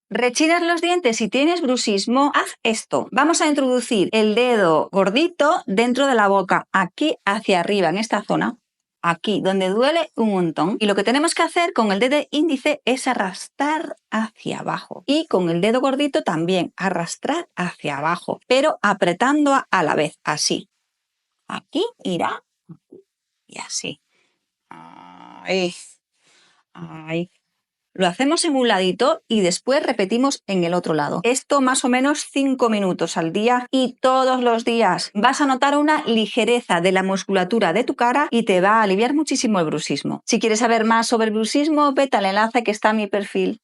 Rechinas los dientes si tienes bruxismo, haz esto. Vamos a introducir el dedo gordito dentro de la boca, aquí hacia arriba, en esta zona. Aquí, donde duele un montón. Y lo que tenemos que hacer con el dedo índice es arrastrar hacia abajo. Y con el dedo gordito también, arrastrar hacia abajo, pero apretando a la vez, así. Aquí irá y así. Ahí. Ahí. Lo hacemos en un ladito y después repetimos en el otro lado. Esto más o menos 5 minutos al día y todos los días. Vas a notar una ligereza de la musculatura de tu cara y te va a aliviar muchísimo el bruxismo. Si quieres saber más sobre el bruxismo, vete al enlace que está en mi perfil.